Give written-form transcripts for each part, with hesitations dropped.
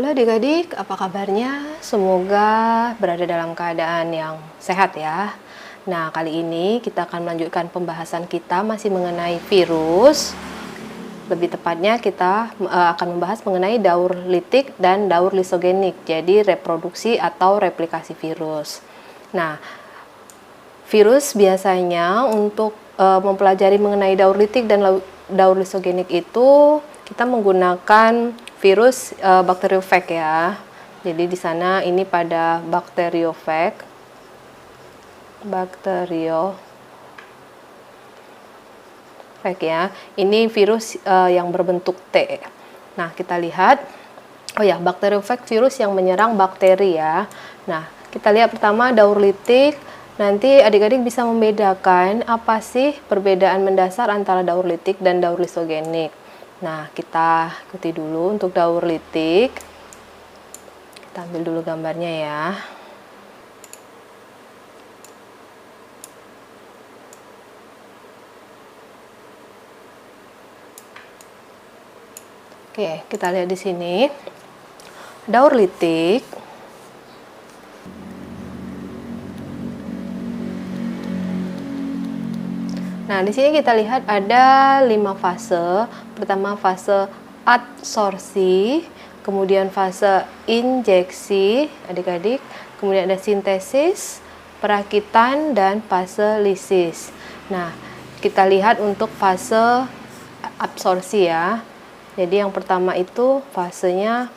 Halo adik-adik, apa kabarnya? Semoga berada dalam keadaan yang sehat ya. Nah, kali ini kita akan melanjutkan pembahasan kita masih mengenai virus. Lebih tepatnya kita akan membahas mengenai daur litik dan daur lisogenik, jadi reproduksi atau replikasi virus. Nah, virus biasanya untuk mempelajari mengenai daur litik dan daur lisogenik itu kita menggunakan virus bakteriofag ya. Jadi di sana ini pada bakteriofag ya. Ini virus yang berbentuk T. Nah, kita lihat. Oh ya, bakteriofag virus yang menyerang bakteri ya. Nah, kita lihat pertama daur litik. Nanti adik-adik bisa membedakan apa sih perbedaan mendasar antara daur litik dan daur lisogenik. Nah, kita ikuti dulu untuk daur litik. Kita ambil dulu gambarnya ya. Oke, kita lihat di sini. Daur litik. Nah, di sini kita lihat ada 5 fase. Pertama fase adsorpsi, kemudian fase injeksi, adik-adik, kemudian ada sintesis, perakitan, dan fase lisis. Nah, kita lihat untuk fase absorpsi ya. Jadi yang pertama itu fasenya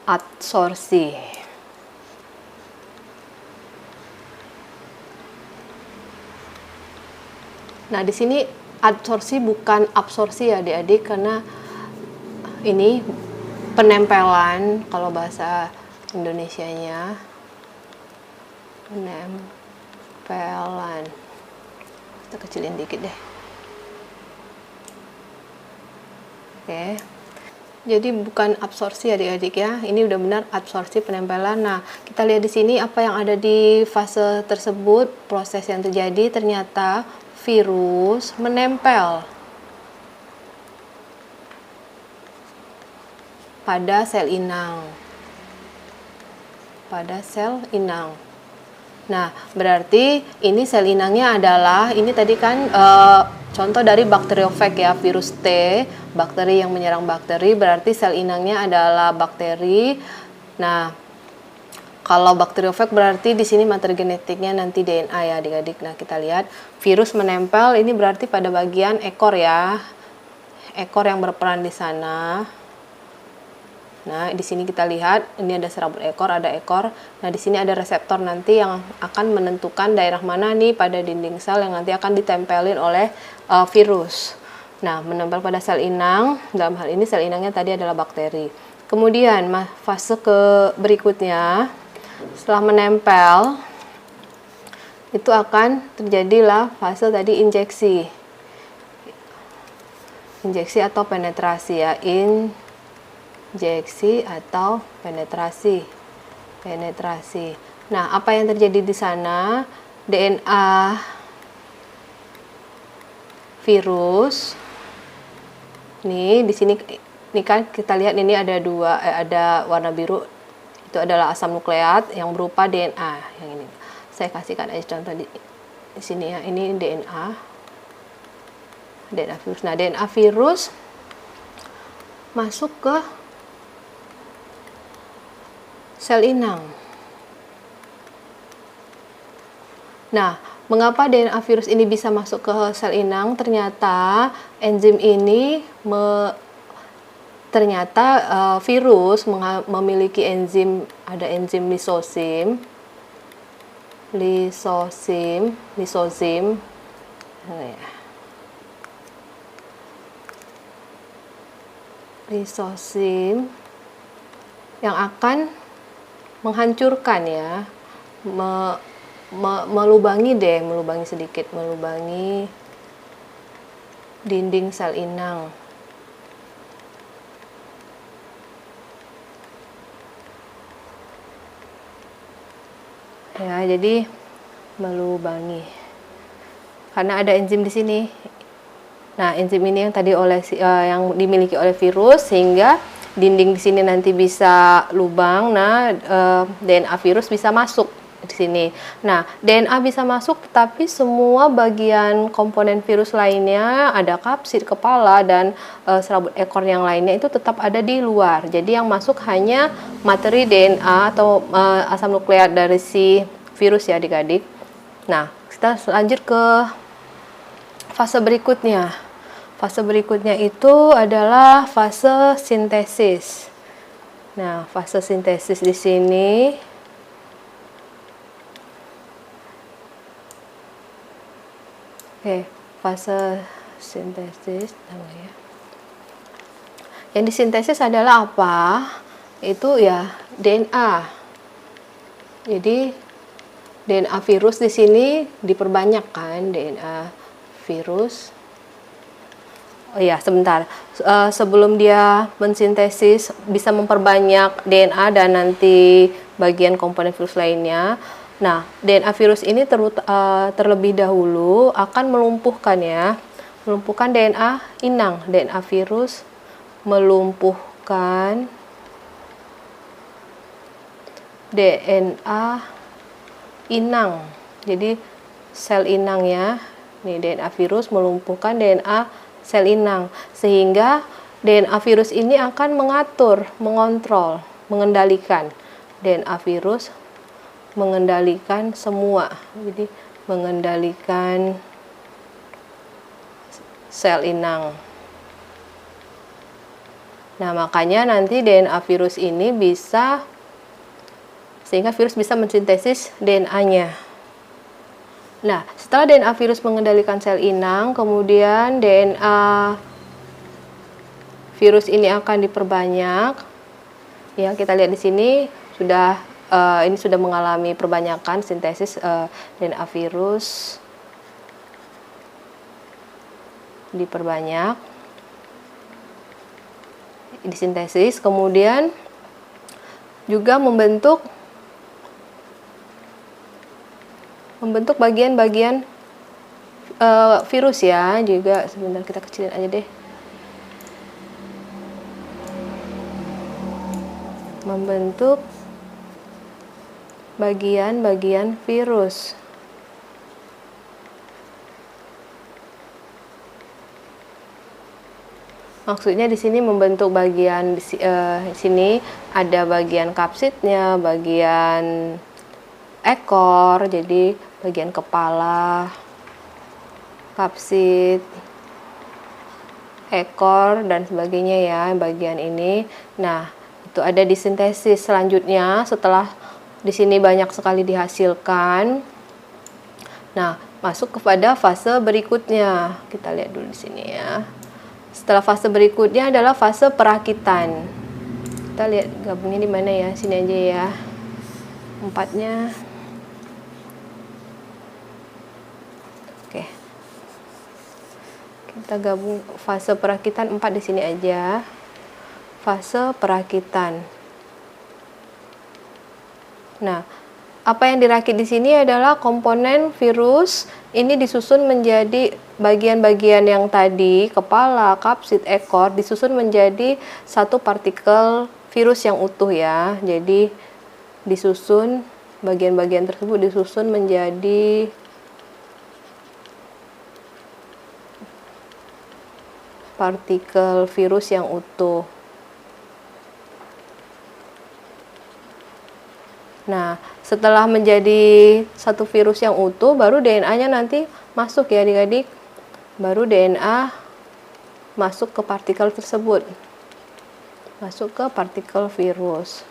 adsorpsi. Nah, di sini adsorpsi bukan absorpsi ya adik-adik, karena ini penempelan kalau bahasa Indonesianya. Penempelan. Kita kecilin dikit deh. Oke. Jadi bukan absorpsi adik-adik ya. Ini udah benar adsorpsi penempelan. Nah, kita lihat di sini apa yang ada di fase tersebut, proses yang terjadi ternyata virus menempel pada sel inang. Nah, berarti ini sel inangnya adalah, ini tadi kan contoh dari bakteriofag ya, virus T, bakteri yang menyerang bakteri, berarti sel inangnya adalah bakteri. Nah, kalau bakteriofag berarti di sini materi genetiknya nanti DNA ya adik-adik. Nah, kita lihat virus menempel ini berarti pada bagian ekor ya. Ekor yang berperan di sana. Nah, di sini kita lihat ini ada serabut ekor, ada ekor. Nah, di sini ada reseptor nanti yang akan menentukan daerah mana nih pada dinding sel yang nanti akan ditempelin oleh virus. Nah, menempel pada sel inang, dalam hal ini sel inangnya tadi adalah bakteri. Kemudian fase berikutnya, setelah menempel itu akan terjadilah fase tadi injeksi atau penetrasi ya, injeksi atau penetrasi. Nah, apa yang terjadi di sana? DNA virus nih, di sini ini kan kita lihat ini ada ada warna biru, itu adalah asam nukleat yang berupa DNA. Yang ini saya kasihkan aja contoh di sini ya, ini DNA virus. Nah, DNA virus masuk ke sel inang. Nah, mengapa DNA virus ini bisa masuk ke sel inang? Ternyata enzim ini virus memiliki enzim, ada enzim lisosim. Lisosim yang akan menghancurkan ya, melubangi dinding sel inang. Ya, jadi melubangi. Karena ada enzim di sini. Nah, enzim ini yang tadi yang dimiliki oleh virus, sehingga dinding di sini nanti bisa lubang, nah DNA virus bisa masuk di sini. Nah, DNA bisa masuk, tetapi semua bagian komponen virus lainnya, ada kapsid, kepala, dan serabut ekor yang lainnya itu tetap ada di luar. Jadi yang masuk hanya materi DNA atau asam nukleat dari si virus ya adik-adik. Nah, kita lanjut ke fase berikutnya. Fase berikutnya itu adalah fase sintesis. Nah, fase sintesis di sini fase sintesis ya. Yang disintesis adalah apa? Itu ya DNA. Jadi DNA virus di sini diperbanyak kan, DNA virus. Oh iya, sebentar. Sebelum dia mensintesis bisa memperbanyak DNA dan nanti bagian komponen virus lainnya. Nah, DNA virus ini terlebih dahulu akan melumpuhkan ya. Melumpuhkan DNA inang. DNA virus melumpuhkan DNA inang. Jadi sel inang ya. Nih DNA virus melumpuhkan DNA sel inang, sehingga DNA virus ini akan mengatur, mengontrol, mengendalikan. DNA virus mengendalikan semua, jadi mengendalikan sel inang. Nah, makanya nanti DNA virus ini bisa, sehingga virus bisa mensintesis DNA-nya. Nah, setelah DNA virus mengendalikan sel inang, kemudian DNA virus ini akan diperbanyak. Ya, kita lihat di sini ini sudah mengalami perbanyakan sintesis DNA virus diperbanyak, disintesis, kemudian juga membentuk bagian-bagian virus ya. Juga sebentar, kita kecilin aja deh. Membentuk bagian-bagian virus. Maksudnya di sini membentuk bagian di sini ada bagian kapsidnya, bagian ekor, jadi bagian kepala, kapsid, ekor dan sebagainya ya, bagian ini. Nah, itu ada di sintesis. Selanjutnya setelah di sini banyak sekali dihasilkan, nah masuk kepada fase berikutnya. Kita lihat dulu di sini ya. Setelah fase berikutnya adalah fase perakitan. Kita lihat gabungnya di mana ya, sini aja ya, empatnya. Oke, kita gabung fase perakitan 4 di sini aja. Fase perakitan. Nah, apa yang dirakit di sini adalah komponen virus. Ini disusun menjadi bagian-bagian yang tadi, kepala, kapsid, ekor, disusun menjadi satu partikel virus yang utuh ya. Jadi disusun, bagian-bagian tersebut disusun menjadi partikel virus yang utuh. Nah, setelah menjadi satu virus yang utuh, baru DNA-nya nanti masuk ya adik-adik. Baru DNA masuk ke partikel tersebut. Masuk ke partikel virus.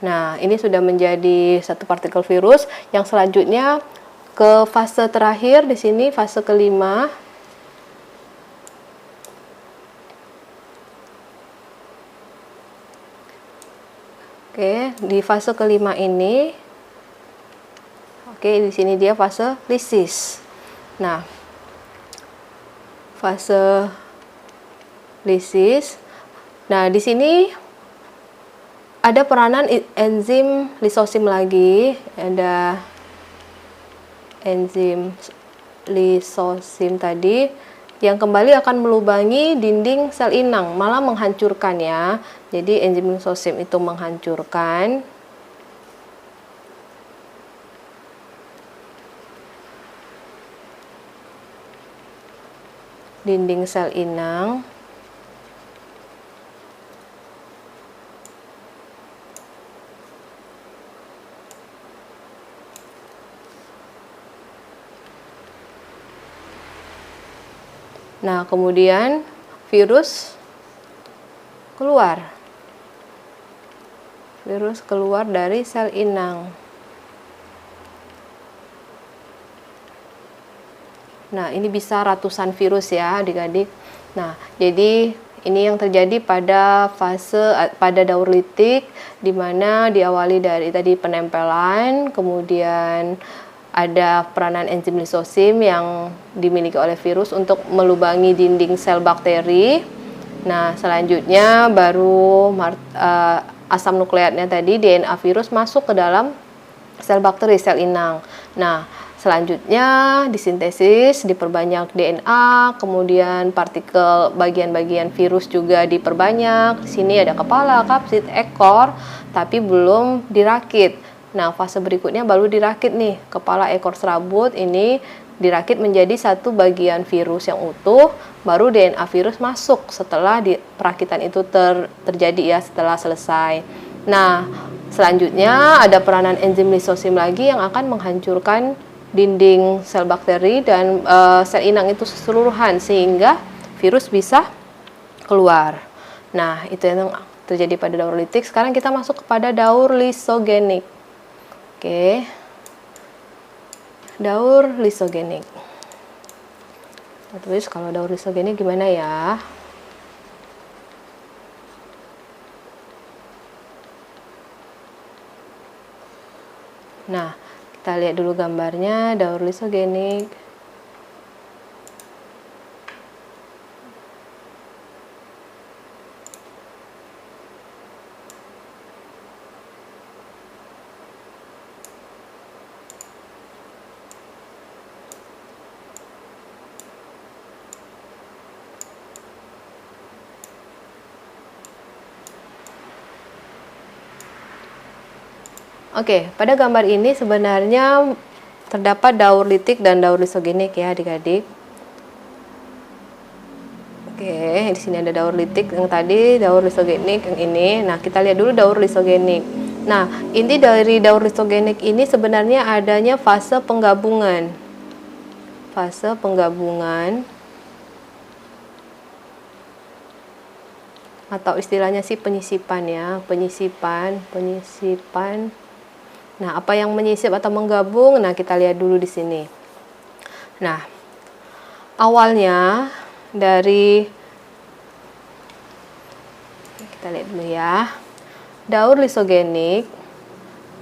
Nah, ini sudah menjadi satu partikel virus. Yang selanjutnya ke fase terakhir di sini, fase kelima. Oke, di fase kelima ini, di sini dia fase lisis. Nah, fase lisis. Nah, di sini ada peranan enzim lisosim lagi, ada enzim lisosim tadi yang kembali akan melubangi dinding sel inang, malah menghancurkan ya. Jadi enzim lisosim itu menghancurkan dinding sel inang. Nah, kemudian virus keluar. Virus keluar dari sel inang. Nah, ini bisa ratusan virus ya, adik-adik. Nah, jadi ini yang terjadi pada pada daur litik, di mana diawali dari tadi penempelan, kemudian ada peranan enzim lisosim yang dimiliki oleh virus untuk melubangi dinding sel bakteri. Nah, selanjutnya baru asam nukleatnya tadi, DNA virus masuk ke dalam sel bakteri, sel inang. Nah, selanjutnya disintesis, diperbanyak DNA, kemudian partikel bagian-bagian virus juga diperbanyak. Di sini ada kepala, kapsid, ekor, tapi belum dirakit. Nah, fase berikutnya baru dirakit nih, kepala, ekor, serabut ini dirakit menjadi satu bagian virus yang utuh, baru DNA virus masuk setelah perakitan itu terjadi ya, setelah selesai. Nah, selanjutnya ada peranan enzim lisosim lagi yang akan menghancurkan dinding sel bakteri dan sel inang itu keseluruhan sehingga virus bisa keluar. Nah, itu yang terjadi pada daur litik. Sekarang kita masuk kepada daur lisogenik. Oke. Daur lisogenik. Terus kalau daur lisogenik gimana ya? Nah, kita lihat dulu gambarnya daur lisogenik. Oke, pada gambar ini sebenarnya terdapat daur litik dan daur lisogenik ya adik-adik. Oke, di sini ada daur litik yang tadi, daur lisogenik yang ini. Nah, kita lihat dulu daur lisogenik. Nah, inti dari daur lisogenik ini sebenarnya adanya fase penggabungan. Fase penggabungan atau istilahnya sih penyisipan ya, penyisipan. Nah, apa yang menyisip atau menggabung? Nah, kita lihat dulu di sini. Nah, awalnya dari kita lihat dulu ya. Daur lisogenik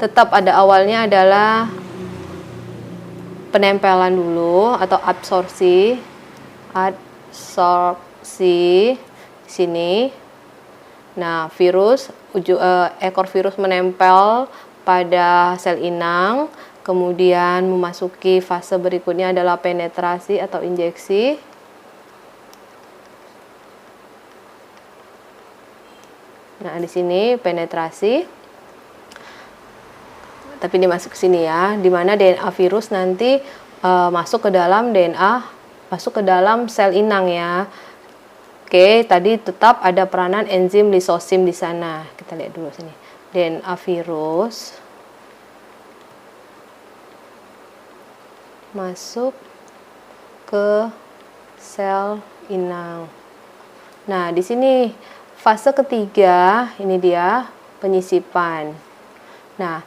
tetap ada awalnya adalah penempelan dulu atau absorpsi di sini. Nah, ekor virus menempel pada sel inang, kemudian memasuki fase berikutnya adalah penetrasi atau injeksi. Nah, di sini penetrasi. Tapi ini masuk ke sini ya, di mana DNA virus nanti masuk ke dalam sel inang ya. Oke, tadi tetap ada peranan enzim lisosim di sana. Kita lihat dulu sini. DNA virus masuk ke sel inang. Nah, di sini fase ketiga, ini dia penyisipan. Nah,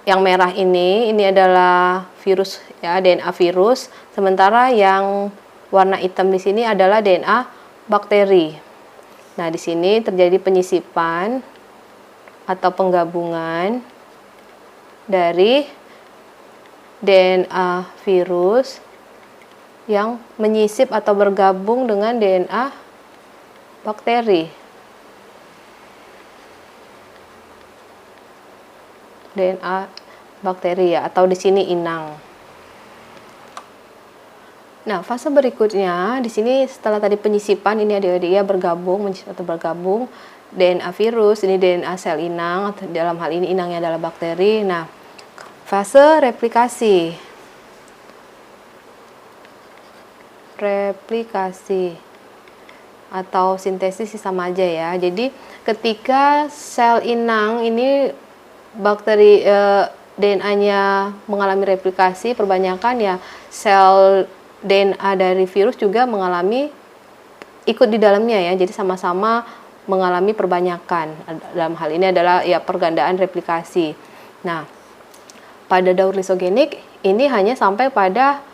yang merah ini adalah virus ya, DNA virus, sementara yang warna hitam di sini adalah DNA bakteri. Nah, di sini terjadi penyisipan atau penggabungan dari DNA virus yang menyisip atau bergabung dengan DNA bakteri. DNA bakteri ya, atau di sini inang. Nah, fase berikutnya di sini setelah tadi penyisipan, ini dia bergabung, menyisip atau bergabung DNA virus, ini DNA sel inang, dalam hal ini inangnya adalah bakteri. Nah, fase replikasi. Atau sintesis sama aja ya. Jadi ketika sel inang ini bakteri DNA-nya mengalami replikasi perbanyakan, ya sel DNA dari virus juga mengalami ikut di dalamnya ya. Jadi sama-sama mengalami perbanyakan. Dalam hal ini adalah ya pergandaan replikasi. Nah, pada daur lisogenik ini hanya sampai pada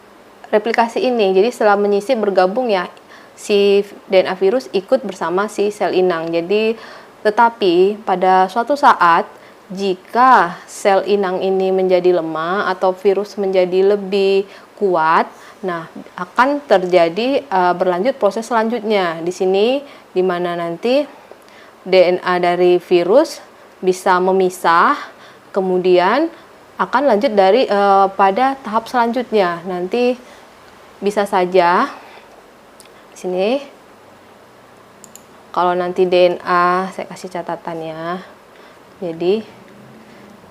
replikasi ini. Jadi setelah menyisip bergabung ya si DNA virus ikut bersama si sel inang. Jadi tetapi pada suatu saat jika sel inang ini menjadi lemah atau virus menjadi lebih kuat, nah akan terjadi berlanjut proses selanjutnya di sini, di mana nanti DNA dari virus bisa memisah, kemudian akan lanjut dari pada tahap selanjutnya. Nanti bisa saja di sini kalau nanti DNA saya kasih catatannya. Jadi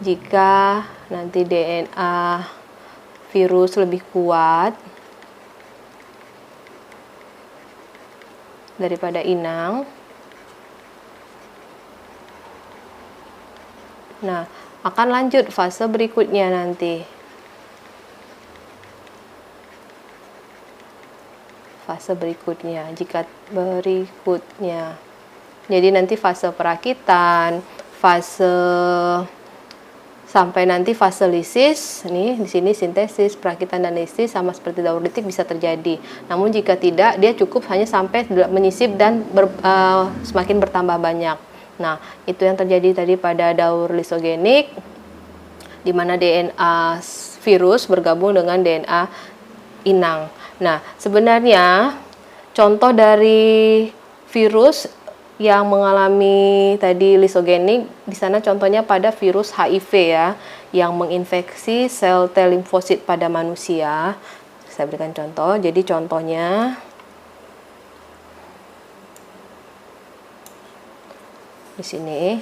jika nanti DNA virus lebih kuat daripada inang, nah akan lanjut fase berikutnya nanti. Fase berikutnya, jadi nanti fase perakitan, fase sampai nanti fase lisis. Nih di sini sintesis, perakitan dan lisis sama seperti daur litik bisa terjadi. Namun jika tidak, dia cukup hanya sampai menyisip dan semakin bertambah banyak. Nah, itu yang terjadi tadi pada daur lisogenik, di mana DNA virus bergabung dengan DNA inang. Nah, sebenarnya contoh dari virus yang mengalami tadi lisogenik, di sana contohnya pada virus HIV ya, yang menginfeksi sel T limfosit pada manusia. Saya berikan contoh. Jadi contohnya di sini.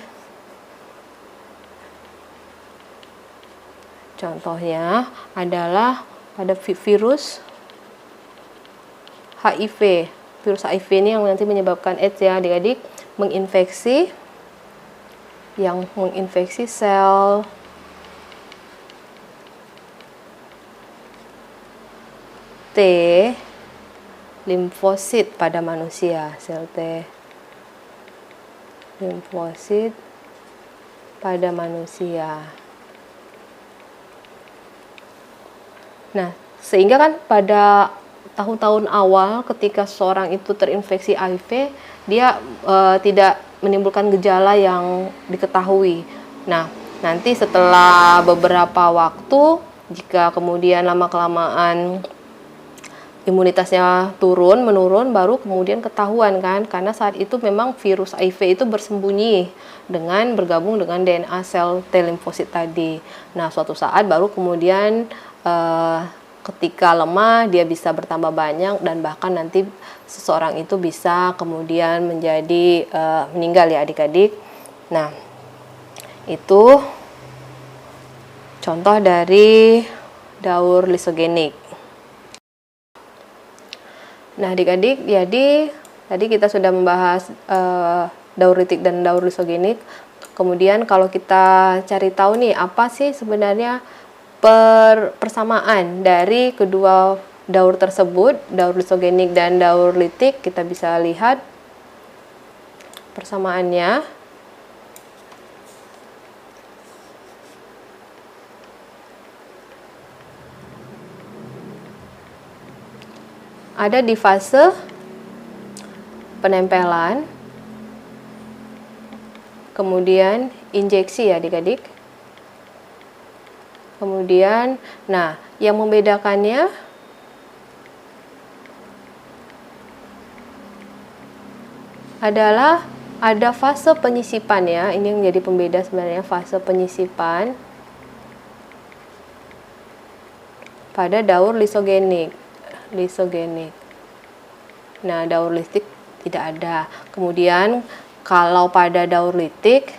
Contohnya adalah pada virus HIV. Virus HIV ini yang nanti menyebabkan AIDS ya adik-adik, menginfeksi sel T limfosit pada manusia, sel T limfosit pada manusia. Nah, sehingga kan pada tahun-tahun awal ketika seorang itu terinfeksi HIV, dia tidak menimbulkan gejala yang diketahui. Nah, nanti setelah beberapa waktu, jika kemudian lama-kelamaan imunitasnya menurun, baru kemudian ketahuan kan, karena saat itu memang virus HIV itu bersembunyi dengan bergabung dengan DNA sel T limfosit tadi. Nah, suatu saat baru kemudian ketika lemah dia bisa bertambah banyak dan bahkan nanti seseorang itu bisa kemudian menjadi meninggal ya adik-adik. Nah, itu contoh dari daur lisogenik. Nah adik-adik, jadi tadi kita sudah membahas daur litik dan daur lisogenik. Kemudian kalau kita cari tahu nih apa sih sebenarnya persamaan dari kedua daur tersebut, daur lisogenik dan daur litik, kita bisa lihat persamaannya. Ada di fase penempelan, kemudian injeksi ya adik-adik. Kemudian, nah yang membedakannya adalah ada fase penyisipan ya. Ini yang menjadi pembeda sebenarnya, fase penyisipan pada daur lisogenik. lisogenik. Nah, daur litik tidak ada. Kemudian kalau pada daur litik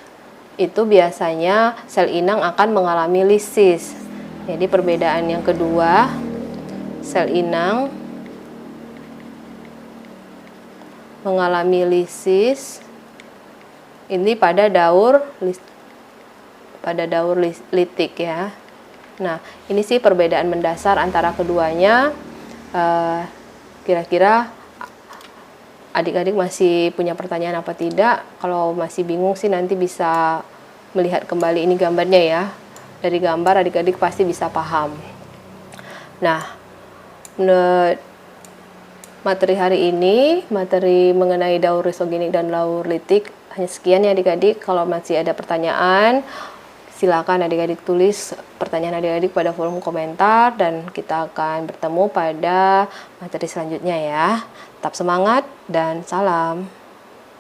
itu biasanya sel inang akan mengalami lisis. Jadi perbedaan yang kedua, sel inang mengalami lisis ini pada daur litik ya. Nah, ini sih perbedaan mendasar antara keduanya. Kira-kira adik-adik masih punya pertanyaan apa tidak? Kalau masih bingung sih nanti bisa melihat kembali ini gambarnya ya. Dari gambar adik-adik pasti bisa paham. Nah, materi hari ini, materi mengenai daur lisogenik dan daur litik hanya sekian ya adik-adik. Kalau masih ada pertanyaan, silakan adik-adik tulis pertanyaan adik-adik pada kolom komentar dan kita akan bertemu pada materi selanjutnya ya. Tetap semangat dan salam.